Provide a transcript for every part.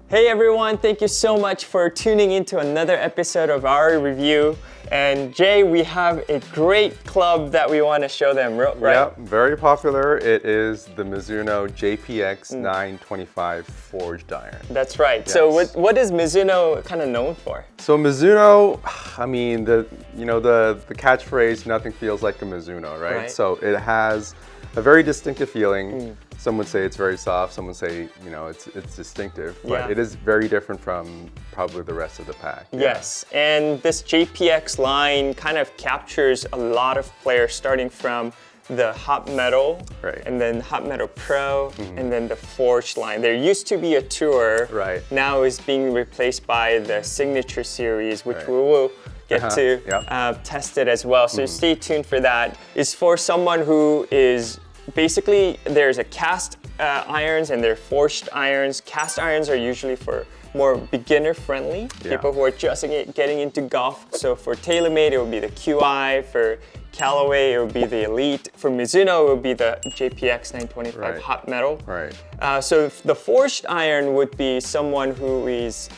Hey everyone, thank you so much for tuning into another episode of our review. And Jay, we have a great club that we want to show them, right? Yeah, very popular. It is the Mizuno JPX-925 Forged Iron. That's right. Yes. So what is Mizuno kind of known for? So Mizuno, I mean, the catchphrase, nothing feels like a Mizuno, right? So it has a very distinctive feeling. Some would say it's very soft, some would say, it's distinctive, but it is very different from probably the rest of the pack. Yes, and this JPX line kind of captures a lot of players starting from the Hot Metal, and then Hot Metal Pro, and then the Forged line. There used to be a tour, now is being replaced by the Signature series, which we will get to test it as well. So stay tuned for that. It's for someone who is basically, there's a cast irons and there are forged irons. Cast irons are usually for more beginner friendly, people who are just getting into golf. So for TaylorMade, it would be the QI. For Callaway, it would be the Elite. For Mizuno, it would be the JPX-925 Hot Metal. So the forged iron would be someone who is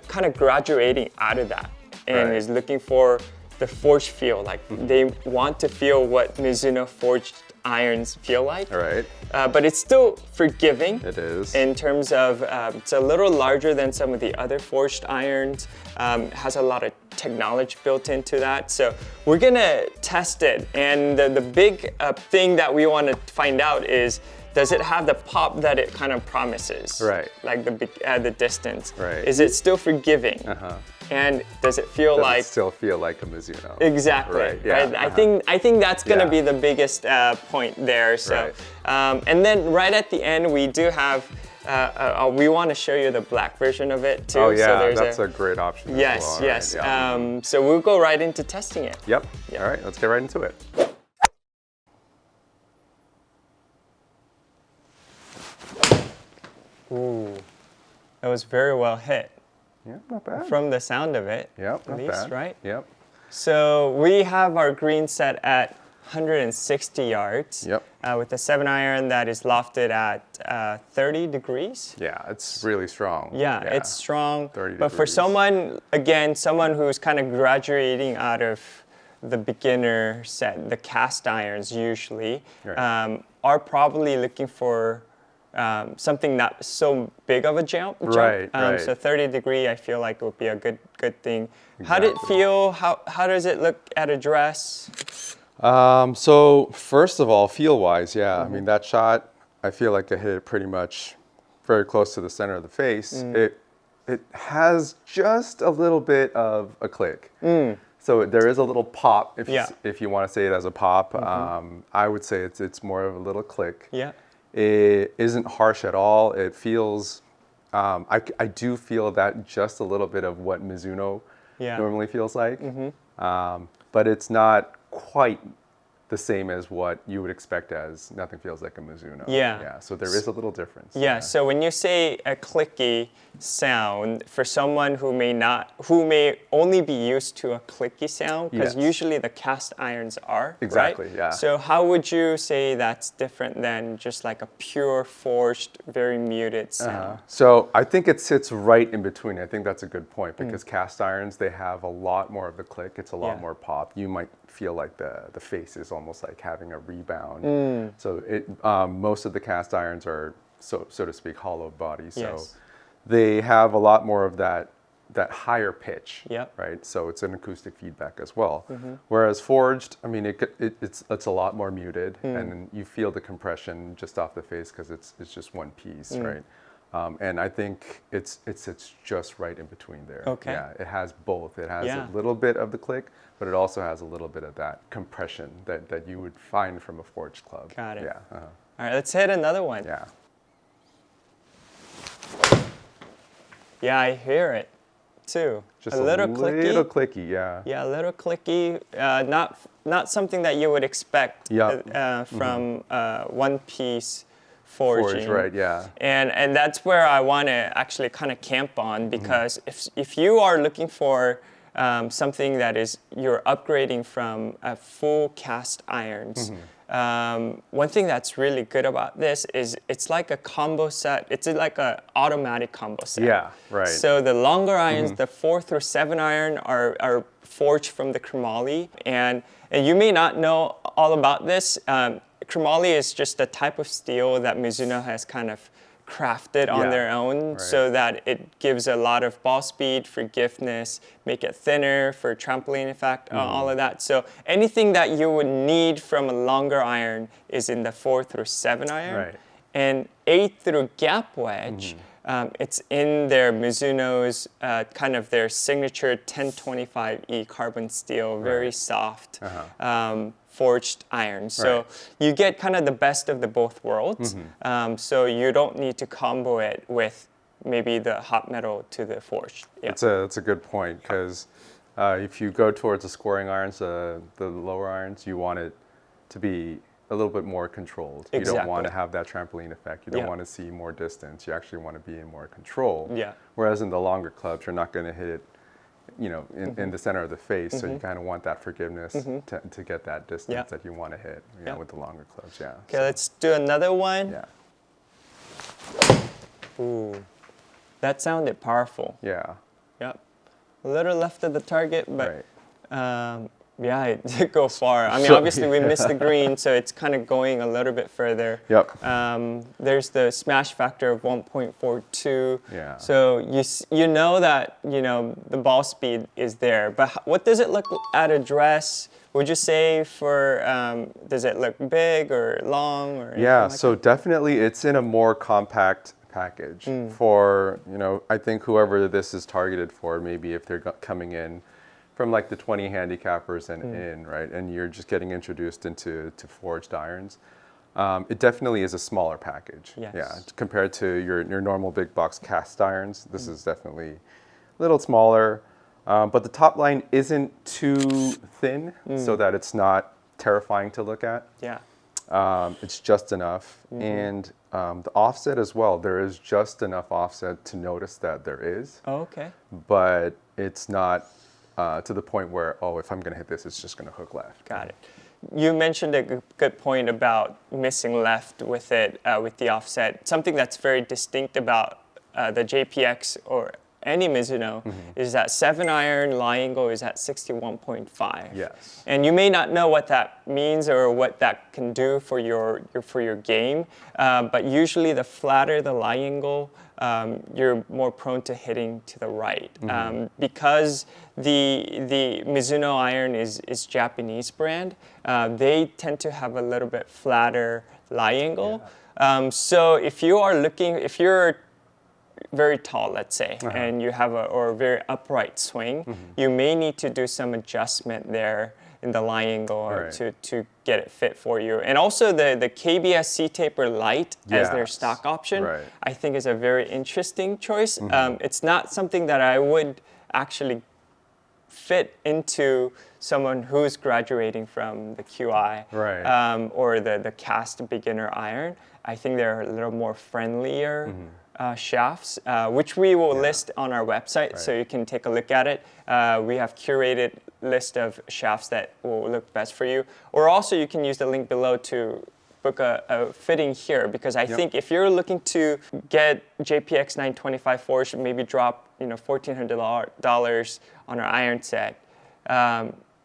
kind of graduating out of that and is looking for the forged feel. Like they want to feel what Mizuno forged irons feel like. But it's still forgiving. It is. In terms of, it's a little larger than some of the other forged irons. Has a lot of technology built into that. So we're gonna test it. And the big thing that we want to find out is, does it have the pop that it kind of promises? Like the distance. Is it still forgiving? And does it feel Does it still feel like a Mizuno? Exactly. I think that's going to be the biggest point there. So, and then right at the end, we do have. We want to show you the black version of it too. Oh yeah, so that's a great option. Yes, as well, yes. So we'll go right into testing it. All right, let's get right into it. Ooh, that was very well hit. Yeah, not bad. From the sound of it, not at least, bad. right? So we have our green set at 160 yards. With a 7-iron that is lofted at 30 degrees. Yeah, it's really strong. Yeah, it's strong. 30 but degrees. for someone who's kind of graduating out of the beginner set, the cast irons usually, are probably looking for something not so big of a jump. So 30 degree, I feel like would be a good thing. How did it feel? How does it look at address? So first of all, feel-wise, I mean, that shot, I feel like I hit it pretty much very close to the center of the face. It has just a little bit of a click. So there is a little pop, if you want to say it as a pop. I would say it's more of a little click. It isn't harsh at all. It feels, I do feel that just a little bit of what Mizuno normally feels like. But it's not quite the same as what you would expect as nothing feels like a Mizuno. So there is a little difference. So when you say a clicky sound, for someone who may only be used to a clicky sound, because usually the cast irons are, right? So how would you say that's different than just like a pure forged, very muted sound? So I think it sits right in between. I think that's a good point, because cast irons, they have a lot more of the click. It's a lot more pop. You might feel like the face is almost like having a rebound. So most of the cast irons are, so to speak, hollow body. So they have a lot more of that higher pitch, right? So it's an acoustic feedback as well. Whereas forged, I mean, it's a lot more muted, and you feel the compression just off the face because it's just one piece, right? And I think it's just right in between there. Yeah, it has both. It has a little bit of the click, but it also has a little bit of that compression that you would find from a forged club. Got it. Yeah. All right, let's hit another one. Yeah, I hear it too. Just a little clicky. Yeah, a little clicky. Not something that you would expect from one-piece forging. And that's where I want to actually kind of camp on, because if you are looking for something that is, you're upgrading from full cast irons one thing that's really good about this is it's like a combo set. It's like an automatic combo set. Yeah, right. So the longer irons, the 4 through 7 iron are forged from the chromoly. And you may not know all about this. Chromoly is just a type of steel that Mizuno has kind of crafted on their own, so that it gives a lot of ball speed, forgiveness, make it thinner for trampoline effect, all of that. So anything that you would need from a longer iron is in the 4 through 7 iron. Right. And 8 through gap wedge, it's in their Mizuno's kind of their signature 1025E carbon steel, very soft. Forged iron. So you get kind of the best of the both worlds. So you don't need to combo it with maybe the hot metal to the forged. Yeah. It's a good point, because if you go towards the scoring irons, the lower irons, you want it to be a little bit more controlled. Exactly. You don't want to have that trampoline effect. You don't want to see more distance. You actually want to be in more control. Yeah. Whereas in the longer clubs, you're not going to hit it, you know, in the center of the face, so you kind of want that forgiveness to get that distance that you want to hit, you know, with the longer clubs. Yeah. Okay, let's do another one. Yeah. Ooh, that sounded powerful. Yeah. Yep. A little left of the target, but yeah, it did go far. I mean, obviously we missed the green, so it's kind of going a little bit further. Yep. There's the smash factor of 1.42. Yeah. So you know that, you know, the ball speed is there. But what does it look at address? Would you say for, does it look big or long or anything like so that? definitely it's in a more compact package for, you know, I think whoever this is targeted for, maybe if they're coming in from like the 20 handicappers and in, right? And you're just getting introduced into forged irons. It definitely is a smaller package. Yes. Yeah, compared to your normal big box cast irons. This is definitely a little smaller, but the top line isn't too thin so that it's not terrifying to look at. Yeah. It's just enough. And the offset as well, there is just enough offset to notice that there is. Oh, okay. But it's not to the point where, oh, if I'm going to hit this, it's just going to hook left. Got it. You mentioned a good point about missing left with it, with the offset. Something that's very distinct about the JPX or any Mizuno is that 7 iron lie angle is at 61.5. Yes. And you may not know what that means or what that can do for your game, but usually the flatter the lie angle, you're more prone to hitting to the right. Because the Mizuno iron is Japanese brand, they tend to have a little bit flatter lie angle. So if you're very tall, let's say, and you have a very upright swing, you may need to do some adjustment there in the lie angle or to get it fit for you. And also the KBS C-Taper Lite as their stock option, I think is a very interesting choice. It's not something that I would actually fit into someone who's graduating from the QI or the cast beginner iron. I think they're a little more friendlier shafts, which we will list on our website, so you can take a look at it. We have curated list of shafts that will look best for you. Or also you can use the link below to book a fitting here, because I think if you're looking to get JPX-925 forged, maybe drop $1,400 on our iron set,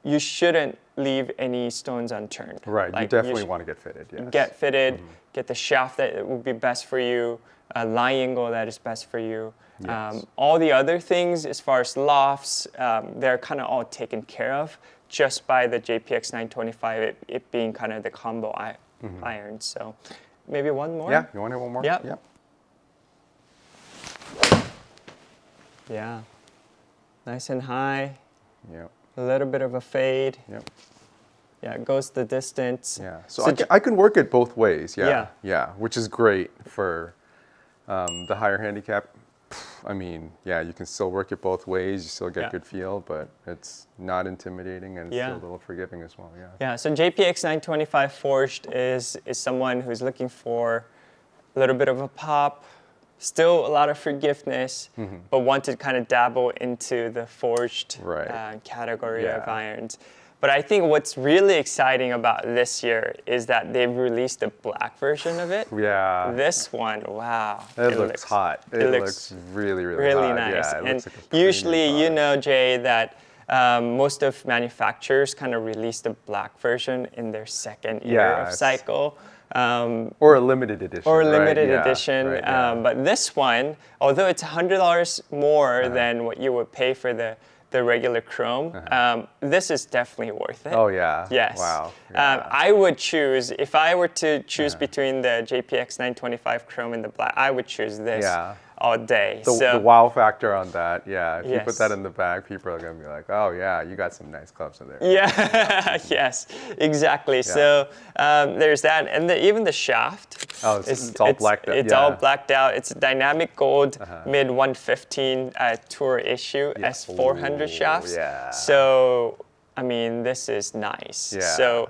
you shouldn't leave any stones unturned. Right, like, you definitely want to get fitted. Yes. Get fitted, get the shaft that will be best for you, a lie angle that is best for you. All the other things, as far as lofts, they're kind of all taken care of just by the JPX-925, it being kind of the combo iron. So maybe one more? Yeah, you want to have one more? Yep. Yeah. Nice and high. Yep. A little bit of a fade. Yep. Yeah, it goes the distance. Yeah. So I can work it both ways. Yeah, which is great for the higher handicap. I mean, yeah, you can still work it both ways. You still get good feel, but it's not intimidating and it's still a little forgiving as well. Yeah. So JPX-925 Forged is someone who's looking for a little bit of a pop, still a lot of forgiveness, but want to kind of dabble into the forged category of irons. But I think what's really exciting about this year is that they've released a black version of it. Yeah. This one, wow. It looks hot. It looks really, really hot. Nice. Yeah, it and looks like a usually, premium you know, Jay, that most of manufacturers kind of release the black version in their second year of cycle. Or a limited edition. Or a limited edition. Right, yeah. But this one, although it's $100 more than what you would pay for the regular chrome, this is definitely worth it. Oh yeah. Yes. Wow. Yeah. I would choose, if I were to choose between the JPX-925 chrome and the black, I would choose this all day. The wow factor on that, if you put that in the bag, people are going to be like, oh yeah, you got some nice clubs in there. Yeah, yes, exactly. Yeah. So there's that, and even the shaft. Oh, it's all blacked out. It's all blacked out. It's a dynamic gold mid 115 tour issue S400 shafts. Yeah. So I mean, this is nice. Yeah. So.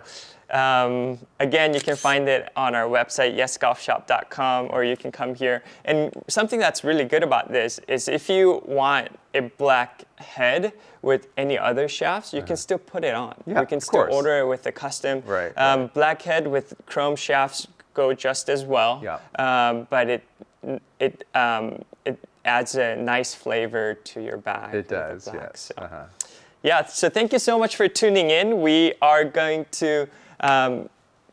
Again, you can find it on our website, yesgolfshop.com, or you can come here. And something that's really good about this is if you want a black head with any other shafts, you can still put it on. Yeah, you can still order it with the custom. Right. Black head with chrome shafts go just as well. Yeah. But it adds a nice flavor to your bag. It does, black, yes. So. Yeah, so thank you so much for tuning in. We are going to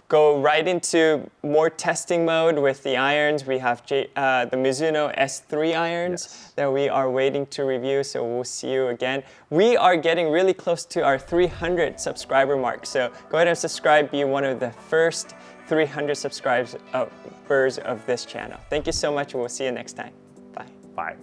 go right into more testing mode with the irons. We have the Mizuno S3 irons that we are waiting to review, so we'll see you again. We are getting really close to our 300 subscriber mark, so go ahead and subscribe, be one of the first 300 subscribers of this channel. Thank you so much, and we'll see you next time. Bye. Bye.